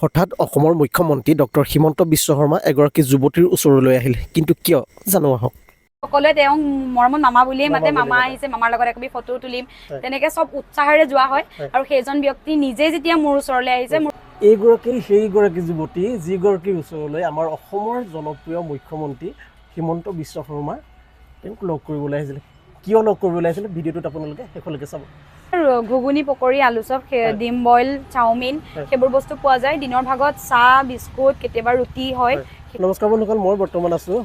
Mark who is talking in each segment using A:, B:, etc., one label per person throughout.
A: হঠাৎ অসমৰ মুখ্যমন্ত্ৰী ডক্টৰ হিমন্ত বিশ্ব শৰ্মা এগৰাকী যুৱতীৰ ওচৰলৈ আহিল, কিন্তু কিয় জানো আহক।
B: সকলোৱে তেওঁক মৰমত মামা বুলিয়ে মাতে, মামা আহিছে, মামাৰ লগত একবি ফটো তুলিম, তেনেকৈ চব উৎসাহেৰে যোৱা হয়। আৰু সেইজন ব্যক্তি নিজে যেতিয়া মোৰ ওচৰলৈ আহিছে,
A: এইগৰাকী সেইগৰাকী যুৱতী যিগৰাকীৰ ওচৰলৈ আমাৰ অসমৰ জনপ্ৰিয় মুখ্যমন্ত্ৰী হিমন্ত বিশ্ব শৰ্মা তেওঁক লগ কৰিবলৈ আহিছিলে। কিয় লগ কৰিবলৈ আহিছিলে ভিডিঅ'টোত আপোনালোকে শেষলৈকে চাব।
B: ঘুগুনি, পকৰি, আলু চপ, ডিম বইল, চাওমিন, সেইবোৰ বস্তু পোৱা যায়। দিনৰ ভাগত চাহ, বিস্কুট, কেতিয়াবা ৰুটি হয়।
A: নমস্কাৰ বন্ধুসকল, মই বৰ্তমান আছোঁ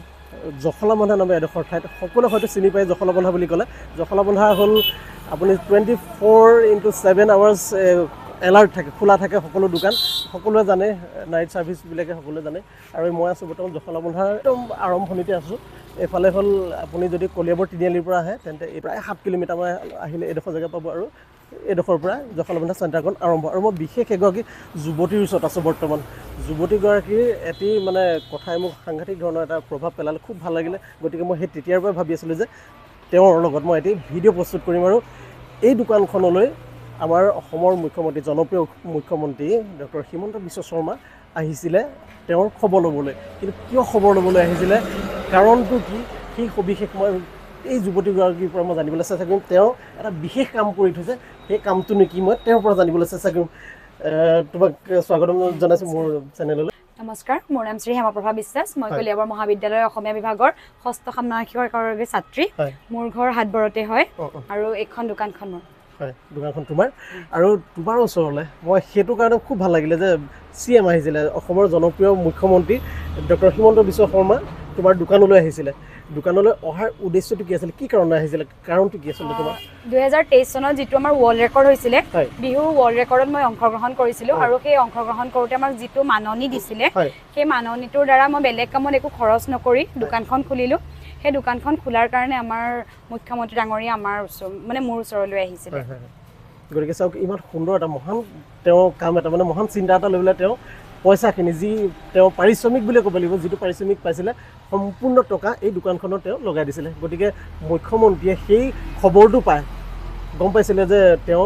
A: জখলাবন্ধা নামে এডোখৰ ঠাইত। সকলোৱে হয়তো চিনি পায় জখলাবন্ধা বুলি ক'লে। জখলাবন্ধা হ'ল আপুনি 24x7 আৱাৰ্ছ এলাৰ্ট থাকে, খোলা থাকে সকলো দোকান, সকলোৱে জানে, নাইট ছাৰ্ভিচবিলাকে সকলোৱে জানে। আৰু মই আছোঁ বৰ্তমান জখলাবন্ধাৰ একদম আৰম্ভণিতে আছোঁ। এইফালে হ'ল আপুনি যদি কলিয়াবৰ তিনিআলিৰ পৰা আহে তেন্তে প্ৰায় 7 কিলোমিটাৰমান আহিলে এইডোখৰ জেগা পাব। আৰু এইডোখৰ পৰা জখলাবন্ধা চেণ্টাৰখন আৰম্ভ। আৰু মই বিশেষ এগৰাকী যুৱতীৰ ওচৰত আছোঁ বৰ্তমান। যুৱতীগৰাকীৰ এটি মানে কথাই মোক সাংঘাতিক ধৰণৰ এটা প্ৰভাৱ পেলালে, খুব ভাল লাগিলে। গতিকে মই সেই তেতিয়াৰ পৰা ভাবি আছিলোঁ যে তেওঁৰ লগত মই এটি ভিডিঅ' প্ৰস্তুত কৰিম। আৰু এই দোকানখনলৈ আমাৰ অসমৰ মুখ্যমন্ত্ৰী, জনপ্ৰিয় মুখ্যমন্ত্ৰী ডক্টৰ হিমন্ত বিশ্ব শৰ্মা আহিছিলে তেওঁৰ খবৰ ল'বলৈ। কিন্তু কিয় খবৰ ল'বলৈ আহিছিলে, কাৰণটো কি, সেই সবিশেষ মই এই যুৱতীগৰাকীৰ পৰা মই জানিবলৈ চেষ্টা কৰিম। তেওঁ এটা বিশেষ কাম কৰি থৈছে, সেই কামটোনো কি মই তেওঁৰ পৰা জানিবলৈ চেষ্টা কৰিম। তোমাক স্বাগতম জনাইছোঁ মোৰ চেনেললৈ।
B: নমস্কাৰ, মোৰ নাম শ্ৰী হেমপ্ৰভা বিশ্বাস। মই কলিয়াবৰ মহাবিদ্যালয়ৰ অসমীয়া বিভাগৰ ষষ্ঠ ষাণ্মাসিকৰ ছাত্ৰী। মোৰ ঘৰ হাটবৰতে হয় আৰু এইখন দোকানখন মোৰ।
A: হয়, দোকানখন তোমাৰ। আৰু তোমাৰ ওচৰলৈ মই সেইটো কাৰণে খুব ভাল লাগিলে যে CM আহিছিলে, অসমৰ জনপ্ৰিয় মুখ্যমন্ত্ৰী ডক্টৰ হিমন্ত বিশ্ব শৰ্মা তোমাৰ দোকানলৈ আহিছিলে। দোকানলৈ অহাৰ উদ্দেশ্যটো কি আছিলে, কি কাৰণে আহিছিলে, কাৰণটো কি আছিলে তোমাৰ?
B: 2023 চনত যিটো আমাৰ ৱৰ্ল্ড ৰেকৰ্ড হৈছিলে, বিহু ৱৰ্ল্ড ৰেকৰ্ডত মই অংশগ্ৰহণ কৰিছিলোঁ। আৰু সেই অংশগ্ৰহণ কৰোঁতে আমাক যিটো মাননি দিছিলে, সেই মাননিটোৰ দ্বাৰা মই বেলেগ কামত একো খৰচ নকৰি দোকানখন খুলিলোঁ। সেই দোকানখন খোলাৰ কাৰণে আমাৰ মুখ্যমন্ত্ৰী ডাঙৰীয়া আমাৰ মোৰ ওচৰলৈ আহিছিলে।
A: গতিকে চাওক, ইমান সুন্দৰ এটা মহান তেওঁ কাম এটা, মানে মহান চিন্তা এটা লৈ পেলাই তেওঁ পইচাখিনি যি তেওঁ পাৰিশ্ৰমিক বুলিয়ে ক'ব লাগিব, যিটো পাৰিশ্ৰমিক পাইছিলে সম্পূৰ্ণ টকা এই দোকানখনত তেওঁ লগাই দিছিলে। গতিকে মুখ্যমন্ত্ৰীয়ে সেই খবৰটো পায়, গম পাইছিলে যে তেওঁ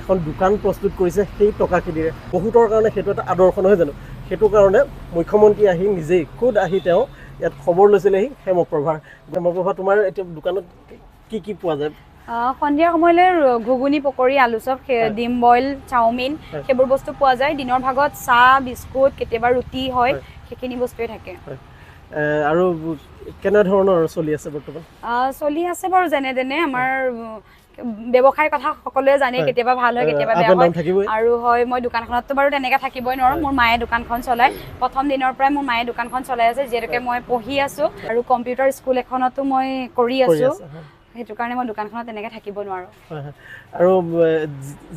A: এখন দোকান প্ৰস্তুত কৰিছে সেই টকাখিনিৰে। বহুতৰ কাৰণে সেইটো এটা আদৰ্শ নহয় জানো? সেইটো কাৰণে মুখ্যমন্ত্ৰী আহি নিজেই খুদ আহি তেওঁ ইয়াত খবৰ লৈছিলেহি হেমপ্ৰভাৰ। হেমপ্ৰভা, তোমাৰ এতিয়া দোকানত কি কি পোৱা যায়?
B: সন্ধিয়া সময়লৈ ঘুগুনি, পকৰি, আলু চপ, ডিম বইল, চাওমিন, সেইবোৰ বস্তু পোৱা যায়। দিনৰ ভাগত চাহ, বিস্কুট, কেতিয়াবা ৰুটি হয়, সেইখিনি বস্তুৱে থাকে।
A: আৰু কেনেধৰণৰ চলি আছে বৰ্তমান?
B: চলি আছে বাৰু যেনে তেনে। আমাৰ ব্যৱসায়ৰ কথা সকলোৱে জানে, কেতিয়াবা ভাল হয়, কেতিয়াবা বেয়া হয়। আৰু হয়, মই দোকানখনততো বাৰু তেনেকৈ থাকিবই নোৱাৰোঁ। মোৰ মায়ে দোকানখন চলায়, প্ৰথম দিনৰ পৰাই মোৰ মায়ে দোকানখন চলাই আছে, যিহেতুকে মই পঢ়ি আছোঁ আৰু কম্পিউটাৰ স্কুল এখনতো মই কৰি আছোঁ। সেইটো কাৰণে মই দোকানখনত তেনেকৈ থাকিব নোৱাৰোঁ।
A: আৰু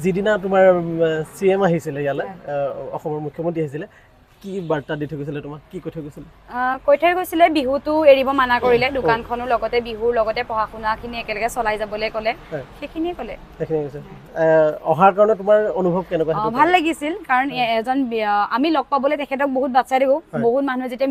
A: যিদিনা তোমাৰ CM আহিছিলে ইয়ালৈ, অসমৰ মুখ্যমন্ত্ৰী আহিছিলে, কি বাৰ্তা দি থৈ গৈছিলে তোমাক, কি কৈ থৈ গৈছিলে?
B: কৈ থৈ গৈছিলে বিহুটো এৰিব মানা কৰিলে, দোকানখনো লগতে বিহুৰ লগতে পঢ়া শুনাখিনি একেলগে চলাই যাবলৈ ক'লে, সেইখিনিয়ে ক'লে।
A: অহাৰ কাৰণে তোমাৰ অনুভৱ কেনেকুৱা?
B: ভাল লাগিছিল, কাৰণ এজন আমি লগ পাবলৈ তেখেতক বহুত বাচ্ছা দেখোঁ। বহুত মানুহে যেতিয়া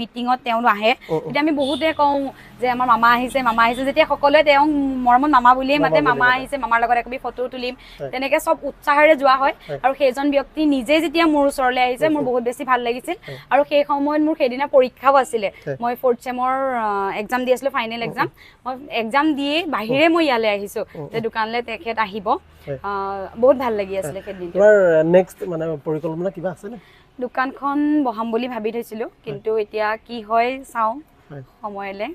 B: মিটিঙত তেওঁ আহে, তেতিয়া আমি বহুতে কওঁ যে আমাৰ মামা আহিছে, মামা আহিছে। যেতিয়া সকলোৱে তেওঁক মৰমত মামা বুলিয়ে মাতে, মামা আহিছে, মামাৰ লগত একবি ফটো তুলিম, তেনেকৈ চব উৎসাহেৰে যোৱা হয়। আৰু সেইজন ব্যক্তি নিজে যেতিয়া মোৰ ওচৰলৈ আহিছে, মোৰ বহুত বেছি ভাল লাগিছিল। আৰু সেই সময়ত মোৰ সেইদিনা পৰীক্ষাও আছিলে। মই 4th চেমৰ এক্সাম দি আছিলোঁ, ফাইনেল এক্সাম। মই এক্সাম দিয়ে বাহিৰে মই ইয়ালৈ আহিছোঁ যে দোকানলৈ তেখেত আহিব। বহুত ভাল লাগি আছিলে সেইদিন।
A: তোমাৰ নেক্সট মানে পৰিকল্পনা কিবা আছেনে?
B: দোকানখন বহাম বুলি ভাবি থৈছিলোঁ, কিন্তু এতিয়া কি হয় চাওঁ সময়লৈ।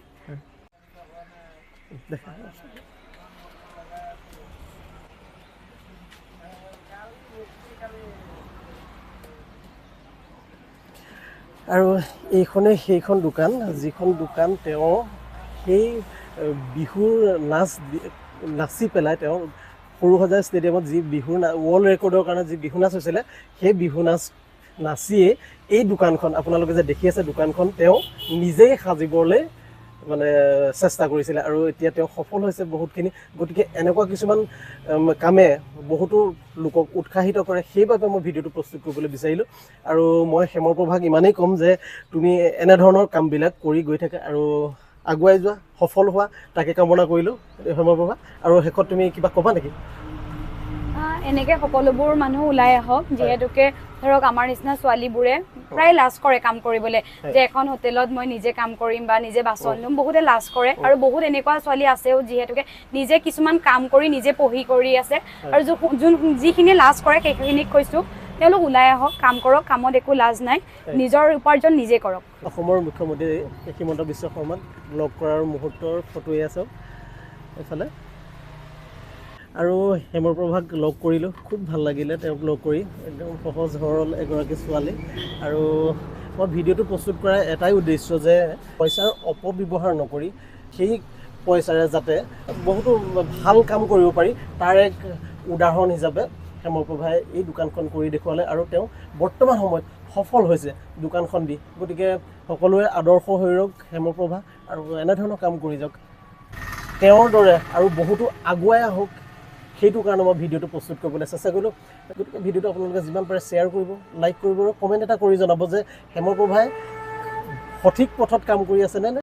B: আৰু এইখনেই সেইখন দোকান, যিখন দোকান তেওঁ সেই বিহুৰ নাচি পেলাই তেওঁ সৰুসজাই ষ্টেডিয়ামত যি বিহুৰ ৱৰ্ল্ড ৰেকৰ্ডৰ কাৰণে যি বিহু নাচ হৈছিলে, সেই বিহু নাচিয়ে এই দোকানখন আপোনালোকে যে দেখি আছে, দোকানখন তেওঁ নিজেই সাজিবলৈ মানে চেষ্টা কৰিছিলে। আৰু এতিয়া তেওঁ সফল হৈছে বহুতখিনি। গতিকে এনেকুৱা কিছুমান কামে বহুতো লোকক উৎসাহিত কৰে, সেইবাবে মই ভিডিঅ'টো প্ৰস্তুত কৰিবলৈ বিচাৰিলোঁ। আৰু মই হেমপ্ৰভাক ইমানেই ক'ম যে তুমি এনেধৰণৰ কামবিলাক কৰি গৈ থাকে আৰু আগুৱাই যোৱা, সফল হোৱা, তাকে কামনা কৰিলোঁ হেমপ্ৰভা। আৰু শেষত তুমি কিবা ক'বা নেকি?
C: এনেকৈ সকলোবোৰ মানুহ ওলাই আহক যিহেতুকে ধৰক আমাৰ নিচিনা ছোৱালীবোৰে প্ৰায় লাজ কৰে কাম কৰিবলৈ যে এখন হোটেলত মই নিজে কাম কৰিম বা নিজে বাচন ল'ম বহুতে লাজ কৰে আৰু বহুত এনেকুৱা ছোৱালী আছেও যিহেতুকে নিজে কিছুমান কাম কৰি নিজে পঢ়ি কৰি আছে আৰু যিখিনি লাজ কৰে সেইখিনিক কৈছোঁ তেওঁলোক ওলাই আহক কাম কৰক কামত একো লাজ নাই নিজৰ উপাৰ্জন নিজে কৰক
B: অসমৰ মুখ্যমন্ত্ৰী হিমন্ত বিশ্ব শৰ্মাক লগ কৰাৰ মুহূৰ্তৰ ফটোৱে আছে এইফালে আৰু হেমপ্ৰভাক লগ কৰিলোঁ খুব ভাল লাগিলে তেওঁক লগ কৰি একদম সহজ সৰল এগৰাকী ছোৱালী আৰু মই ভিডিঅ'টো প্ৰস্তুত কৰাৰ এটাই উদ্দেশ্য যে পইচাৰ অপব্যৱহাৰ নকৰি সেই পইচাৰে যাতে বহুতো ভাল কাম কৰিব পাৰি তাৰ এক উদাহৰণ হিচাপে হেমপ্ৰভাই এই দোকানখন কৰি দেখুৱালে আৰু তেওঁ বৰ্তমান সময়ত সফল হৈছে দোকানখন দি গতিকে সকলোৱে আদৰ্শ হৈ ৰওক হেমপ্ৰভা আৰু এনেধৰণৰ কাম কৰি যাওক তেওঁৰ দৰে আৰু বহুতো আগুৱাই আহক সেইটো কাৰণে মই ভিডিঅ'টো প্ৰস্তুত কৰিবলৈ চেষ্টা কৰিলোঁ গতিকে ভিডিঅ'টো আপোনালোকে যিমান পাৰে শ্বেয়াৰ কৰিব লাইক কৰিব আৰু কমেণ্ট এটা কৰি জনাব যে হেমপ্ৰভাই সঠিক পথত কাম কৰি আছেনে